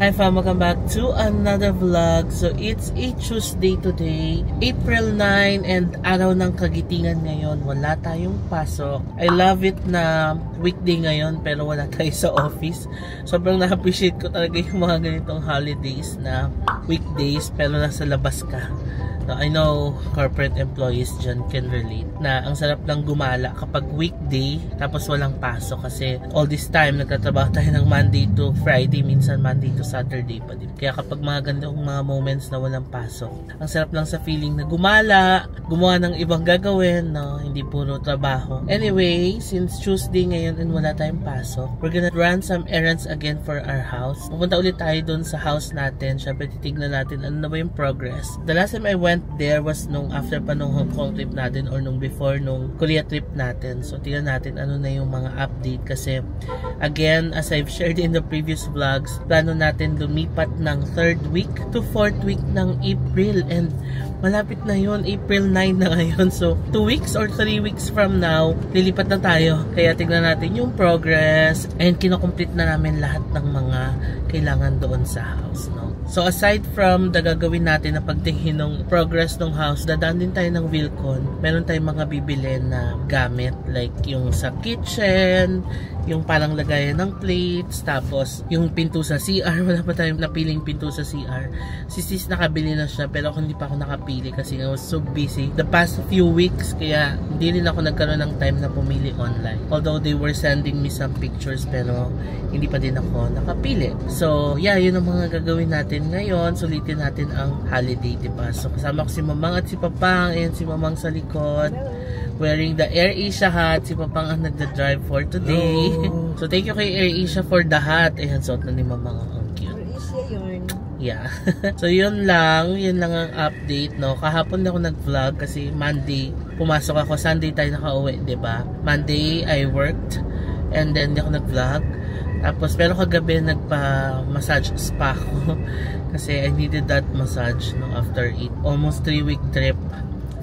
Hi fam, welcome back to another vlog. So it's a Tuesday today, April 9, and araw ng kagitingan ngayon. Wala tayong pasok. I love it na weekday ngayon pero wala tayo sa office. Sobrang na-appreciate ko talaga yung mga ganitong holidays na weekdays pero nasa labas ka. I know corporate employees dyan can relate na ang sarap lang gumala kapag weekday tapos walang pasok kasi all this time nagtatrabaho tayo ng Monday to Friday, minsan Monday to Saturday pa din. Kaya kapag mga ganitong mga moments na walang pasok, ang sarap lang sa feeling na gumala, gumawa ng ibang gagawin, no? Hindi puro trabaho. Anyway, since Tuesday ngayon and wala tayong pasok, we're gonna run some errands again for our house. Pupunta ulit tayo dun sa house natin. Syempre titignan natin ano na ba yung progress. The last time I went there was nung after pa nung Hong Kong trip natin or nung before nung Korea trip natin. So tingnan natin ano na yung mga update kasi again, as I've shared in the previous vlogs, plano natin lumipat ng 3rd week to 4th week ng April and malapit na yun, April 9 na ngayon. So 2 weeks or 3 weeks from now, lilipat na tayo. Kaya tingnan natin yung progress and kinocomplete na namin lahat ng mga kailangan doon sa house, no? So aside from the gagawin natin na pagtingin ng progress ng house, dadaan din tayo ng Vilcon. Meron tayong mga bibili na gamit like yung sa kitchen, yung parang lagayan ng plates, tapos yung pinto sa CR. Wala pa tayong napiling pinto sa CR. Si sis nakabili na siya pero hindi pa ako nakapili kasi I was so busy the past few weeks kaya hindi rin ako nagkaroon ng time na pumili online. Although they were sending me some pictures pero hindi pa din ako nakapili. So yeah, yun ang mga gagawin natin ngayon. Sulitin natin ang holiday, diba? So kasama ko si Mamang at si Papang. Ayan si Mamang sa likod wearing the AirAsia hat. Si Papang ang nagda-drive for today. So thank you kay AirAsia for the hat. Ayan, suot na ni Mamang. Ang cute. AirAsia yun. Yeah. So yun lang ang update, no. Kahapon ako nag-vlog kasi Monday pumasok ako, Sunday tayo nakauwi, 'di ba? Monday I worked and then hindi ako nag-vlog. Tapos pero kagabi nagpa-massage spa ako kasi I needed that massage, no, after almost 3-week trip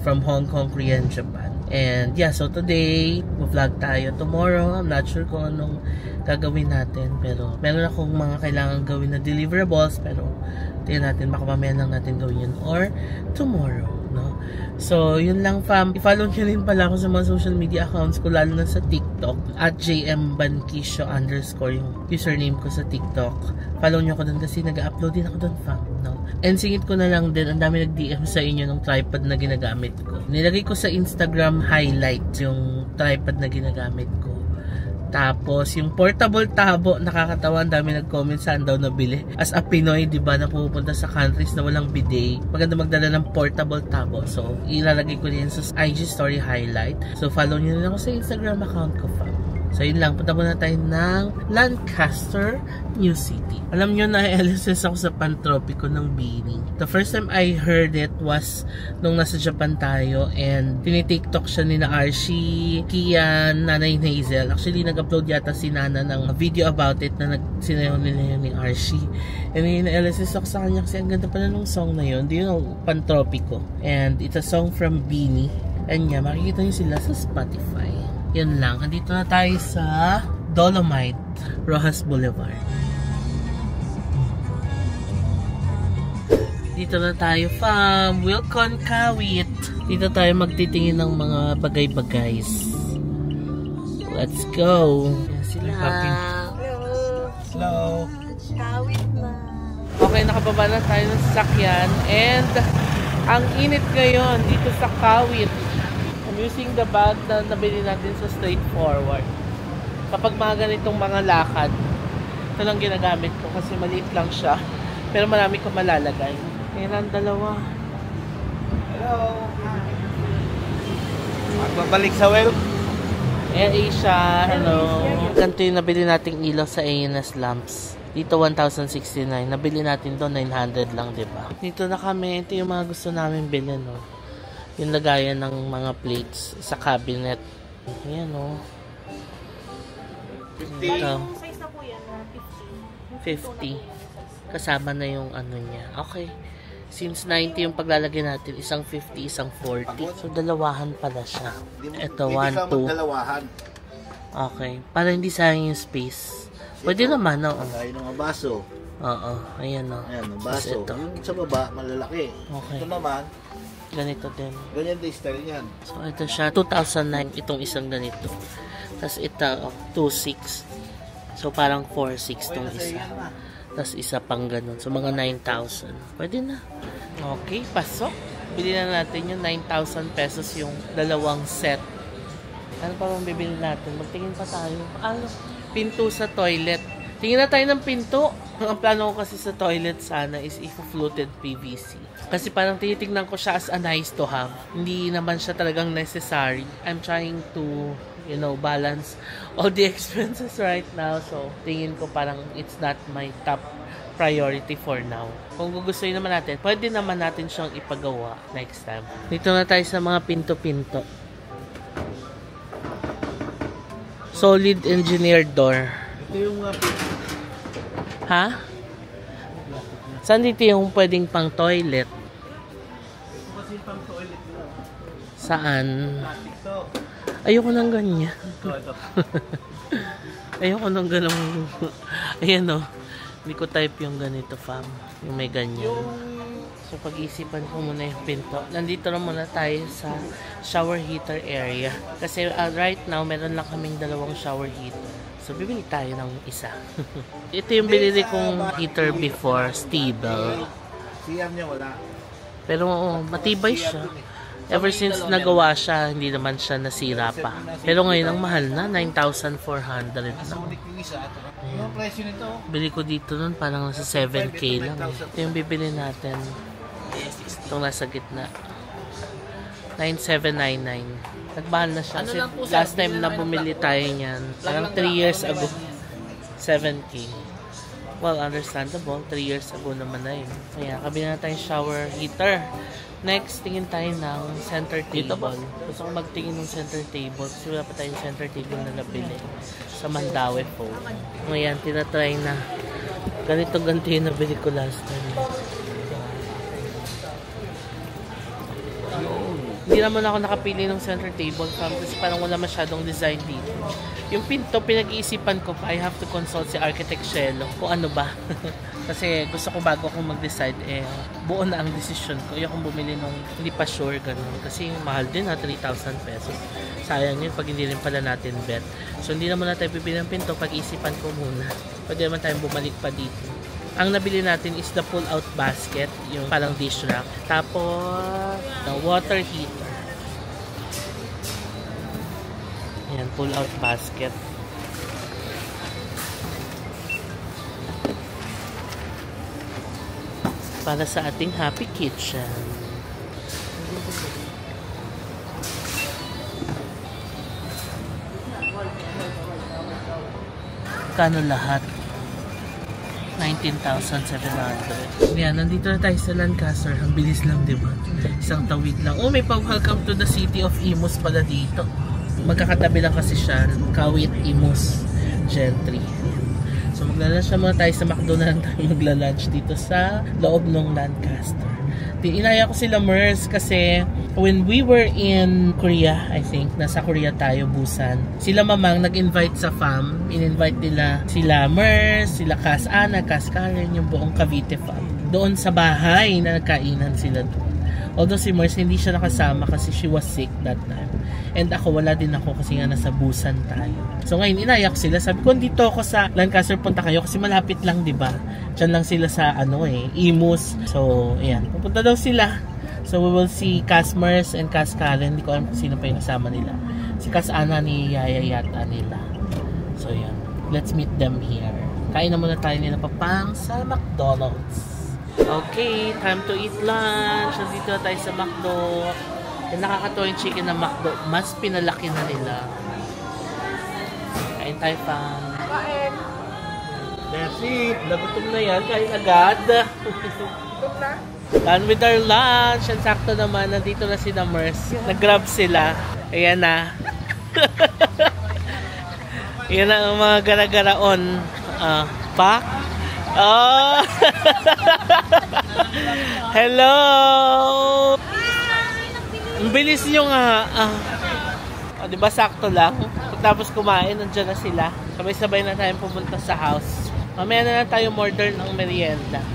from Hong Kong, Korea, and Japan. And yeah, so today vlog tayo. Tomorrow I'm not sure kung anong gagawin natin pero meron akong mga kailangan gawin na deliverables pero tingnan natin, baka mamaya lang natin gawin yun or tomorrow, no? So yun lang fam, i-follow nyo rin pala ako sa mga social media accounts ko, lalo na sa TikTok at @jmbanquisio_ yung username ko sa TikTok. Follow nyo ako dun kasi nag-upload din ako dun fam, no? And singit ko na lang din, ang dami nag-DM sa inyo ng tripod na ginagamit ko. Nilagay ko sa Instagram highlight yung tripod na ginagamit ko. Tapos, yung portable tabo, nakakatawa, ang dami nag-comment saan daw nabili. As a Pinoy, di ba, na pupunta sa countries na walang bidet, maganda magdala ng portable tabo. So, ilalagay ko din sa IG story highlight. So, follow nyo na ako sa Instagram account ko, fam. So, yun lang. Punta muna tayo ng Lancaster, New City. Alam nyo na, LSS ako sa Pantropiko ng Bini. The first time I heard it was nung nasa Japan tayo and tinitiktok siya ni na Archie, Kian, Nanay Hazel. Actually, nag-upload yata si Nana ng video about it na sinayaw nila yun ni Archie. And yun, LSS ako sa kanya kasi ang ganda pala ng song na yun. Do you know, Pantropiko? And it's a song from Bini. And yeah, makikita nyo sila sa Spotify. Yan lang. Andito na tayo sa Dolomite, Rojas Boulevard. Dito na tayo, fam. Wilcon Kawit. Dito tayo magtitingin ng mga bagay-bagays. Let's go. Yan sila. Hello. Kawit na. Okay, nakababa na tayo ng sasakyan. And ang init ngayon dito sa Kawit. Using the bag na nabili natin sa Straightforward. Kapag mga ganitong mga lakad, ito lang ginagamit ko kasi maliit lang siya. Pero marami ko malalagay. Ayan ang dalawa. Hello. Magbabalik sa well. AirAsia, hello. Ganito yung nabili nating ilaw sa ANS Lamps. Dito 1,069. Nabili natin doon 900 lang, diba? Dito na kami. Ito yung mga gusto namin bilhin, no? Yung lagayan ng mga plates sa cabinet. Ayan, o. 50. Yung size na po yan, 50. Kasama na yung ano niya. Okay. Since 90 yung paglalagay natin, isang 50, isang 40. So, dalawahan pala siya. Ito, 1, 2. Okay. Para hindi sayang yung space. Pwede naman, no? Tayo ng baso. Oo, ayan o. Ayan, ang baso. Yung sa baba, malalaki. Okay. Ito naman, Ganito din. ganyan din style niyan. So, ito siya. 2009 itong isang ganito. Tapos ito, 2.6. So, parang 4.6 tong isa. Tapos isa pang ganun. So, mga 9,000. Pwede na. Okay, pasok. Bili na natin yung 9,000 pesos yung dalawang set. Ano pa bang bibili natin? Magtingin pa tayo. Ano? Pinto sa toilet. Tingin na tayo ng pinto. Ang plano ko kasi sa toilet sana is i-fluted PVC. Kasi parang tinitignan ko siya as a nice to have. Hindi naman siya talagang necessary. I'm trying to, you know, balance all the expenses right now. So, tingin ko parang it's not my top priority for now. Kung gugustuhin naman natin, pwede naman natin siyang ipagawa next time. Dito na tayo sa mga pinto-pinto. Solid engineered door. Ito yung Ha? Saan dito yung pwedeng pang toilet? kasi pang toilet mo. Saan? Plastic to. Ayoko nang ganyan. Ito. Ayoko nang ganun. Ayan o. Hindi ko type yung ganito, fam. Yung may ganyan. So, pag-isipan ko muna yung pinto. Nandito na muna tayo sa shower heater area. Kasi right now, meron lang kaming dalawang shower heater. So, bibili tayo ng isa. Ito yung binili kong heater before, Stiebel. CM niya wala. Pero matibay siya. Ever since nagawa siya, hindi naman siya nasira pa. Pero ngayon, ang mahal na, 9,400 na. Sulit yung isa. Yung presyo nito. Bili ko dito nun, parang nasa 7K lang. Ito yung bibili natin. Itong nasa gitna. 9,799. Nagmahal na siya. Kasi last time na bumili tayo niyan, parang 3 years ago. 7K. Well, understandable. 3 years ago naman na yun. Kaya, kabili na tayong shower heater. Next, tingin tayo ng center table. Gusto ko magtingin ng center table. Kasi wala pa tayong center table na nabili. Sa Mandaue po. Ngayon, tinatry na. Ganito yung nabili ko last time. Hindi naman ako nakapili ng center table kasi parang wala masyadong design dito. Yung pinto, pinag-iisipan ko pa, I have to consult si Architect Shelo kung ano ba. Kasi gusto ko bago akong mag-decide, buo na ang decision ko. Ayokong bumili nung hindi pa sure, ganun. Kasi mahal din 3,000 pesos. Sayang yun pag hindi rin pala natin bet. So hindi naman natin pipili ng pinto, pag-iisipan ko muna. Pwede naman tayong bumalik pa dito. Ang nabili natin is the pull-out basket, yung parang dish rack. Tapos, the water heater. Ayan, pull-out basket. Para sa ating happy kitchen. Kano lahat? 19,700. Yan, nandito na tayo sa Lancaster. Ang bilis lang, diba? Isang tawid lang. Oh, may pa-welcome to the city of Imus pala dito. Magkakatabi lang kasi siya. Kawit, Imus, Gentry. So, maglalunch na muna tayo sa McDo na lang tayo maglalunch dito sa loob ng Lancaster. Inaya ko sila Mers kasi when we were in Korea, I think, nasa Korea tayo, Busan, sila mamang nag-invite sa fam. In-invite nila sila Mers, sila Kas Ana, Kas Karen, yung buong Cavite fam. Doon sa bahay na nagkainan sila doon. Although si Mers hindi siya nakasama kasi she was sick that time. And ako, wala din ako kasi nga nasa Busan tayo. So ngayon, inaya ko sila. Sabi ko, dito ako sa Lancaster, punta kayo kasi malapit lang, diba? Diyan lang sila sa Imus. So, ayan. Pupunta daw sila. So we will see Kas Mers and Kas Karen. Hindi ko alam kung sino pa yung kasama nila. Si Kas Ana ni Yaya yata nila. So, ayan. Let's meet them here. Kain na muna tayo nila papang sa McDonald's. Okay, time to eat lunch. Nandito na tayo sa McDo. Yung nakakatawa yung chicken ng McDo, mas pinalaki na nila. Kain tayo pang. Kain. That's it. Nagutom na yan. Kain agad. Gutom na? Done with our lunch. And sakto naman, nandito na si Mers. Nag-grab sila. Ayan na. Ayan na ang mga gara-garaon. Back. Oh! Hello! Ang bilis nyo nga. Diba sakto lang? Tapos kumain, nandiyan na sila. Sabay-sabay na tayong pumunta sa house. Mamaya na lang tayo order ng merienda.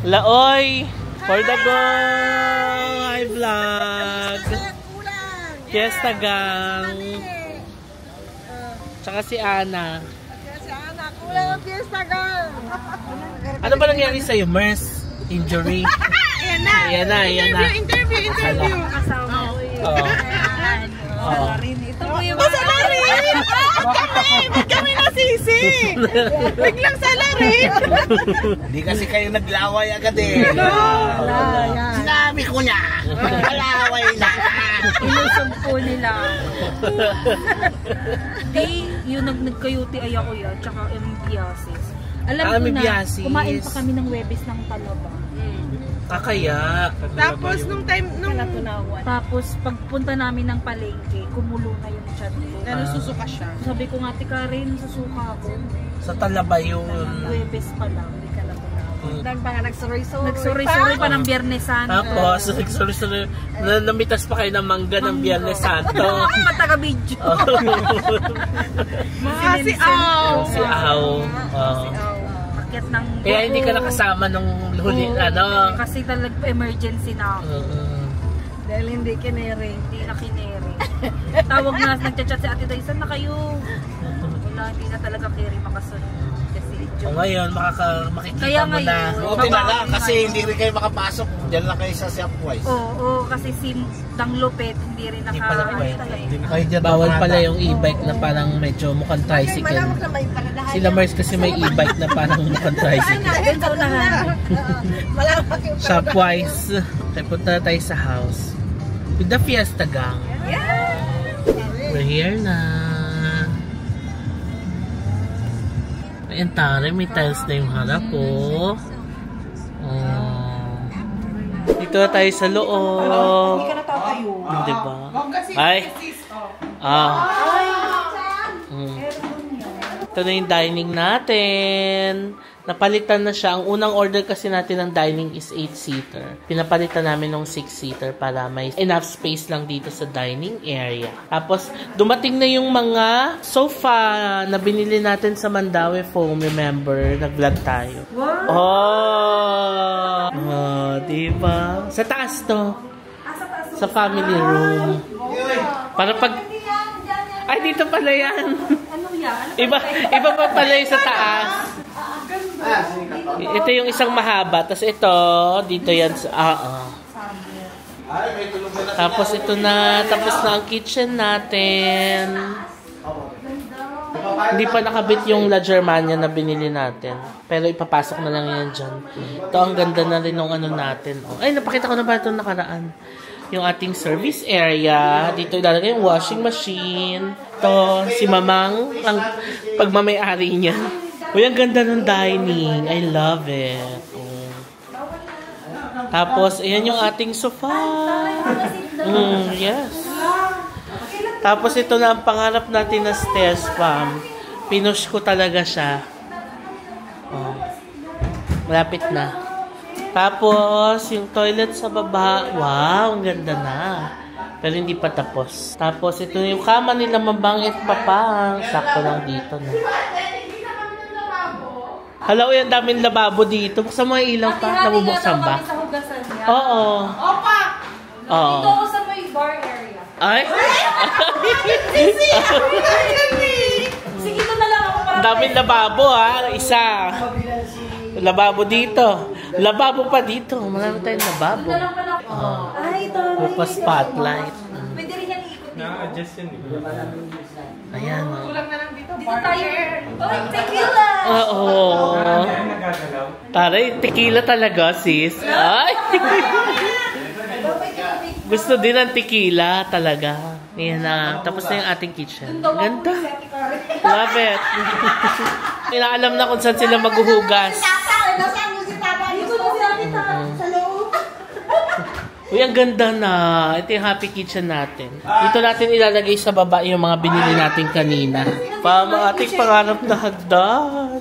Laoy! For the go! Hi vlog! Fiesta gang! Tsaka si Ana. Kulang ang fiesta gang! Ano ba nangyari sa'yo? MERS? Injury? Ayan na. Interview! Kasama ko yun. Oo. Ito po yung Salarin! Ba't kami nasisi? Biglang salarin! Hindi kasi kayo naglaway agad eh. Sinabi ko na. Naglaway na. Ilusog po nila. Di, yung nagkayuti ay ako yan, tsaka Biases. Alam ko na, Biases. kumain pa kami ng Webes ng Talaba. Kaya. Tapos nung Tapos pagpunta namin ng palengke, kumulo na yung chan ko. susuka siya. Sabi ko nga, tika rin, susuka ako. Sa Talaba yun. Webes pa lang, hindi ka lang Nagsuroy-suroy. Nagsuroy-suroy pa ng Biyernes Santo. Tapos, nagsuloy-suloy. Namitas pa kayo ng mangga ng Biyernes Santo. Mataga-video. Si Aw. Si Aw. Ng Kaya hindi ka nakasama nung huli, ano? Kasi talagang emergency na ako. Dahil hindi kinering. Hindi na kinering. Tawag na, nagchat-chat si Ate Day, saan na kayo? Wala, hindi na talaga carry makasunod. Kasi O ngayon, makikita kaya mo na. ngayon, Buti na lang kasi hindi rin kayo makapasok. Diyan lang kayo sa Samwise. Oo, kasi si Dang Lopet, hindi rin Hindi pala pwede. Kayo dyan Bawal paparada. pala yung e-bike na parang medyo mukhang tricycle. Sila Mars kasi may e-bike na parang mukhang tricycle. Doon sa unahan. Malawak yung Shopwise. Kaya punta na tayo sa house. With the Fiesta gang. We're here na. Ayan tari, may tiles na yung harap po. Dito na tayo sa loob. Hindi ka natatayo. Diba? Ay! Ito na yung dining natin. Napalitan na siya. Ang unang order kasi natin ng dining is 8-seater. Pinapalitan namin ng 6-seater para may enough space lang dito sa dining area. Tapos, dumating na yung mga sofa na binili natin sa Mandawi Foam. Remember, nag-vlog tayo. Wow! Oh, diba? Sa taas to. Sa family room. Para pag... Ay, dito pala yan. Ano yan? Iba pa pala yung sa taas. Ito yung isang mahaba. Tapos ito, dito yan sa... Tapos ito na. Tapos na ang kitchen natin. Hindi pa nakabit yung La Germania na binili natin. Pero ipapasok na lang yan dyan. Ito, ang ganda na rin ng ano natin. Ay, napakita ko na ba ito nakaraan? Yung ating service area. Dito ilalagay yung washing machine. Ito, si Mamang, ang pagmamayari niya. Uy, ang ganda ng dining. I love it. Tapos, ayan yung ating sofa. Yes. Tapos, ito na ang pangarap natin na stairs, Pam. Pinush ko talaga siya. Malapit na. Tapos, yung toilet sa baba, wow, ang ganda na. Pero hindi pa tapos. Tapos, ito yung kama nila mabangit pa pang. Sakto lang dito na. Hala, uy, ang daming lababo dito. Buksan mo yung ilaw pa. Nabubuksan ba? Oo. Opa! Oo. Dito ako sa may bar area. Ay? Sige, ito na lang ako para... Ang daming lababo, ha? Isa. Lababo dito. Lababo pa dito. Marami tayong lababo. Ay, ito. May pa spotlight. Pwede rin yan iikot dito. Na-adjust yun. Ayan. Dito tayo. Oy, tequila! Oo. Taray, tequila talaga, sis. Ay! Gusto din ng tequila talaga. Ayan na. Tapos na yung ating kitchen. Ganda. Love it. Inaalam na kung saan sila maghuhugas. Uy, ang ganda na. Ito yung happy kitchen natin. Dito natin ilalagay sa baba yung mga binili natin kanina. Mga ating pangarap na hagdan.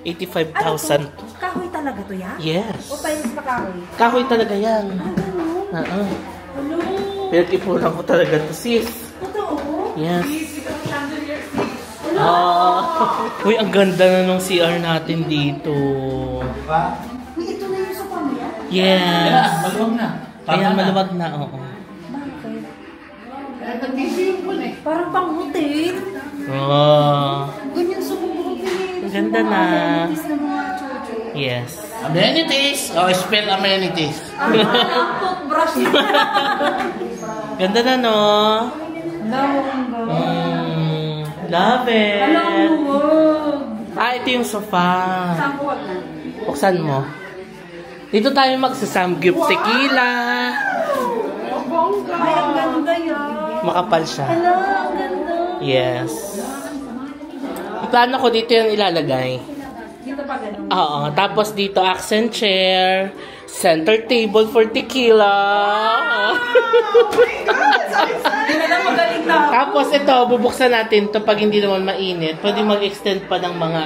85,000. Kahoy talaga to yan? Yes. O tayo sa kahoy? Kahoy talaga yan. Pinag-ipunan ko talaga to, sis. Totoo? Yes. Uy, ang ganda na nung CR natin dito. Ba? Ito na yung sofa mo yan? Yes. Maluwag na. Ayan, maluwag na, oo. Parang pang hotel. Oh. Ganyan sa mga hotel. Ang ganda na. Amenities na mga chocho. Yes. Amenities. Oh, spell amenities. Toothbrush. Ganda na, no? Love it. Ito yung sofa. Buksan mo. Dito tayo magsasamgyup tequila. Ay, ang ganda yan. Makapal siya. Hello, ang ganda. Yes. Ang plano ko dito yung ilalagay. Dito pa ganun. Oo. Tapos dito accent chair. Center table for tequila. Tapos ito, bubuksan natin to pag hindi naman mainit. Pwede mag-extend pa ng mga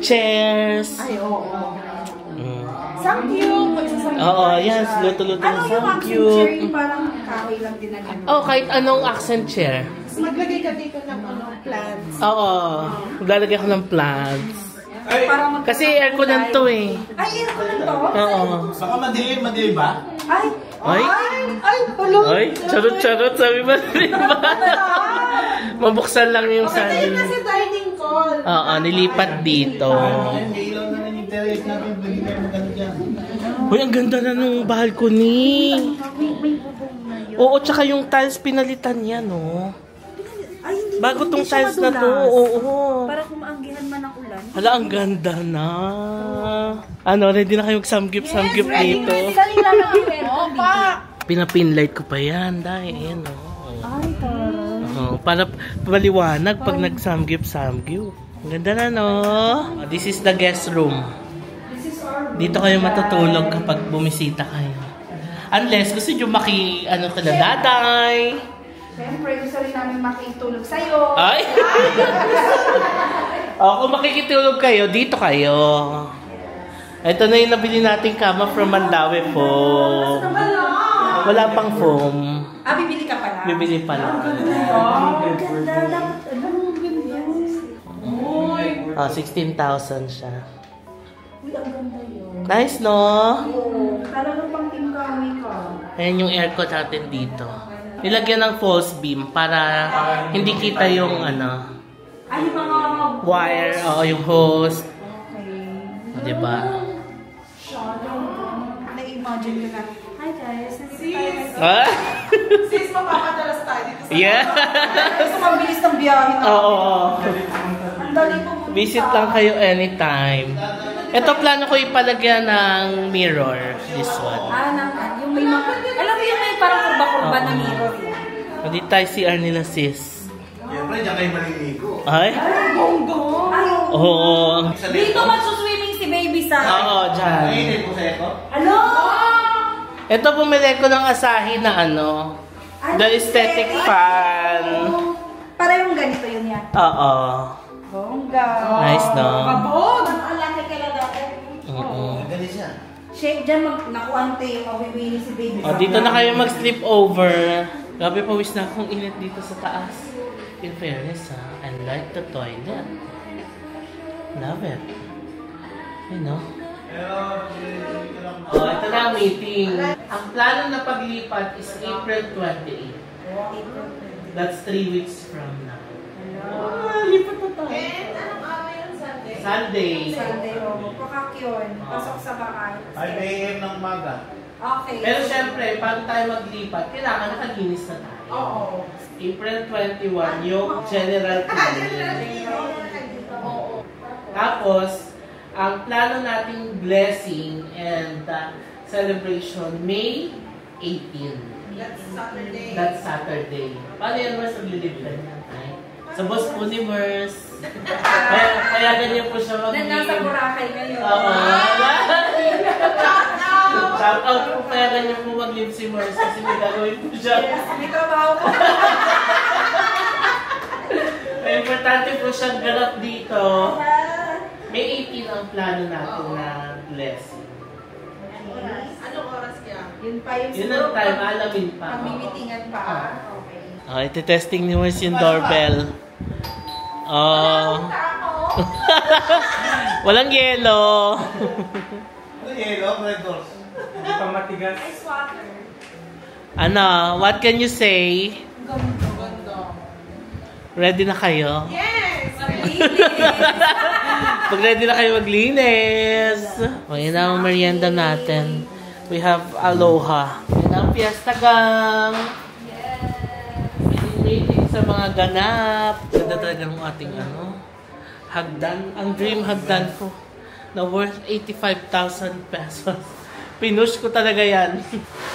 chairs. Ay, oo. Mm. Oo, yes. Luto-luto ng samgyup. Parang kahoy lang din na gano'n. Oh, kahit anong accent chair. Maglagay ka dito ng plants. Oo. Maglalagay ako ng plants. Kasi aircon to eh. Ay, aircon lang to? Oo. Baka madilim ba? Ay! Ay! Ay! Tulog! Ay! Charot-charot! Sabi ba? Mabuksan lang yung Okay, sandal. kasi dining call. Oo, nilipat dito. May ilaw na rin yung terrace natin. Pwede kayo magano dyan. Uy, ang ganda na nung balcony. Oo, tsaka yung tiles pinalitan yan, no? Ay, hindi. Bago tong hindi siya tiles na to, madulas. oo. Para kumaanggihan man ang ulan. Hala, ang ganda na. Ano, ready na kayo samgyup-samgyup dito. Kanina lang ang aircon dito. Pinapinlight ko pa yan, dahil yan, no? Ay, tara. Para paliwanag pag nag-samgyup-samgyup. Ang ganda na, no? This is the guest room. Dito kayo matutulog kapag bumisita kayo. Unless gusto nyo daday. Siyempre, gusto rin namin makitulog sa'yo. Ay! Kung makikitulog kayo, dito kayo. Ito na yung nabili nating kama from Mandawi Foam. Wala pang foam. Ah, bibili ka pala? Bibili pa lang. Ang ganda. Dapat, 16,000 siya. Uy, ang ganda yun. Nice, no? Talagang pang team kami ka. Ayan yung aircon natin dito. Nilagyan ng false beam para hindi kita yung Ay, yung mga wire o yung hose. Okay. Diba? Na-imagine ko na. Hi guys, sis. Ah? Sis, mapapadalas tayo dito sa Yeah. Gusto mabilis ng biyahe na. Oo. Ang dali po pumunta. Visit lang kayo anytime. Ito plano ko ipalagyan ng mirror. This one. Yung may mga, alam mo yung may parang kurba-kurba na mirror. Hindi tayo CR nila, sis. Siyempre, dyan kayo maliligo. Ay? Oo. Dito magsuswimming si baby sa. Oo, dyan. Mainit po sa eko? Ano? Ito bumili ko ng Asahi na the aesthetic fan. Para yung ganito yun yan. Oo. Bongga. Nice, no? Kabog! Ang alaki ka lang dati. Oo. Galing siya. Shake dyan, nakuante, mawiwili si baby. Dito na kayo mag-sleep over. Grabe, pawis na akong init dito sa taas. In fairness, I like the toilet. Love it. You know? Oh, ito na ang meeting. Ang plano na paglipat is April 28. That's 3 weeks from now. Lipat na tayo. Anong araw yun? Sunday? Sunday. Sunday, Pakak yun. Pasok sa bahay. 5 a.m. ng umaga. Okay. Pero syempre, bago tayo maglipat, kailangan nakaginis na tayo. Oo. April 21, yung general cleaning. Tapos, ang plano nating blessing and celebration, May 18. That's Saturday. Paano yan, Mars? Maglilib ka niya. Sa Boss Universe. Kaya ganyan po siya mag-live. Nasa Boracay ngayon. Oo. Shout out po, kaya ganyan po mag-live si Mars kasi may gagawin po siya. Yes, may trabaho po. May importante po siyang ganap dito. May 18 ang plano natin na blessing. Anong oras kaya? Yun pa yung Yun ang time, alamin pa. Pamimitingan pa. Okay. Ito-testing ni Mars yung doorbell. Walang yelo. Ano yelo, Red Doors? Hindi pa matigas. Ice water. Ano, what can you say? Ready na kayo? Yes! Pag ready na kayo maglinis. O, yun ang merienda natin. We have aloha. Yan ang fiesta gang. Waiting sa mga ganap. Ganda talaga ng ating hagdan. Ang dream hagdan ko na worth 85,000 pesos. Pinush ko talaga yan.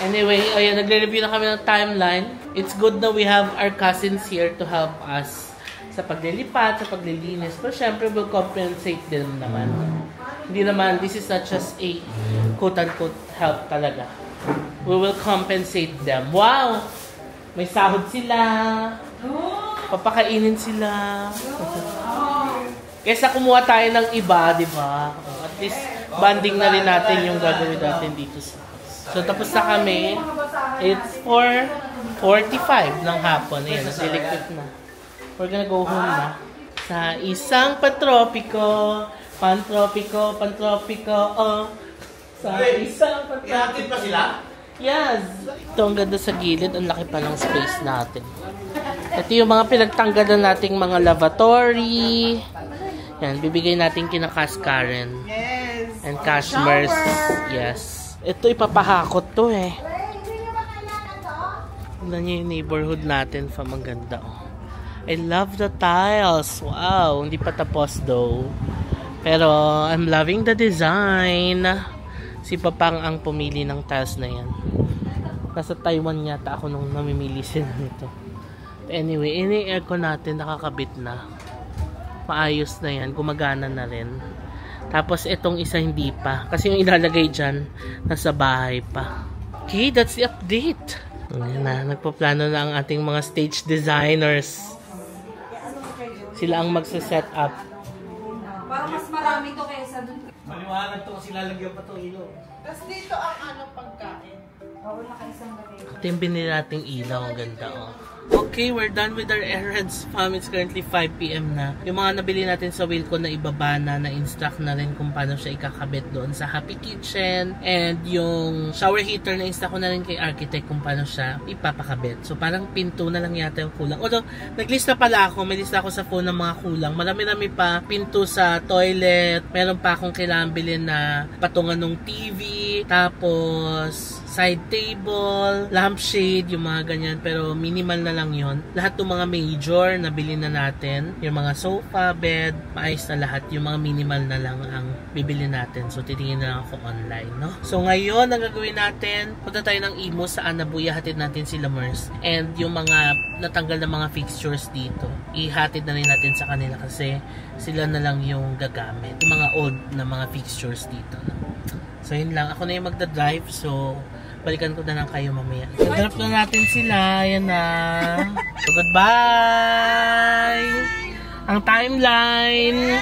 Anyway, ayan, nagre-review na kami ng timeline. It's good na we have our cousins here to help us sa paglilipat, sa paglilinis. Pero syempre, we'll compensate din naman. Hindi naman, this is not just a quote-unquote help talaga. We will compensate them. Wow! May sahod sila. Papakainin sila. Kesa kumuha tayo ng iba, di ba? At least, banding na rin natin yung gagawin natin dito sa house. So, tapos na kami. It's 4:45 ng hapon. Ayan, nasilikip na. We're gonna go home na. Sa isang pantropiko. Oh. Sa isang pantropiko. Ihatid pa sila? Yes! Ito ang ganda sa gilid. Ang laki pa ng space natin. Ito yung mga pinagtanggalan nating mga lavatory. Yan, bibigay natin kina Cash Karen. Yes! And Cashmers. Yes. Ito, ipapahakot to eh. Tignan niyo yung neighborhood natin. Ang ganda oh. I love the tiles. Wow, hindi pa tapos though. Pero, I'm loving the design. Si Papang ang pumili ng tiles na yan. Nasa Taiwan yata ako nung namimili sila nito. Anyway, ini-aircon natin, nakakabit na. Maayos na yan, gumagana na rin. Tapos itong isa hindi pa. Kasi yung ilalagay dyan, nasa bahay pa. Okay, that's the update. Ayan na, nagpaplano na ang ating mga stage designers. Sila ang magsa-set up. Parang mas marami to kaysa dun. Maliwanag to kasi lalagyan pa to ilo. Tapos dito ang pagkain. Oo, nakaisang gabi. Ito yung binili nating ilaw. Ang ganda oh. Okay, we're done with our errands, fam. It's currently 5 PM na. Yung mga nabili natin sa Wilco na ibaba na-instruct na rin kung paano siya ikakabit doon sa Happy Kitchen. And yung shower heater na-instruct ko na rin kay Architect kung paano siya ipapakabit. So parang pinto na lang yata yung kulang. Although, naglista pala ako. May lista ako sa phone ng mga kulang. Marami-rami pa. Pinto sa toilet. Meron pa akong kailangan bilhin na patungan ng TV. Tapos side table, lampshade, yung mga ganyan. Pero minimal na lang yon. Lahat ng mga major na bilhin na natin. Yung mga sofa, bed, maayos na lahat. Yung mga minimal na lang ang bibili natin. So titingin na lang ako online, no? So ngayon, ang gagawin natin, punta tayo ng Imo sa Anabuya, hatid natin sila Mers. And yung mga natanggal na mga fixtures dito, ihatid na rin natin sa kanila kasi sila na lang yung gagamit. Yung mga old na mga fixtures dito, no? So yun lang, ako na yung magdadrive. So balikan ko na lang kayo mamaya. Drop na natin sila. Ayan na. So, goodbye! Ang timeline!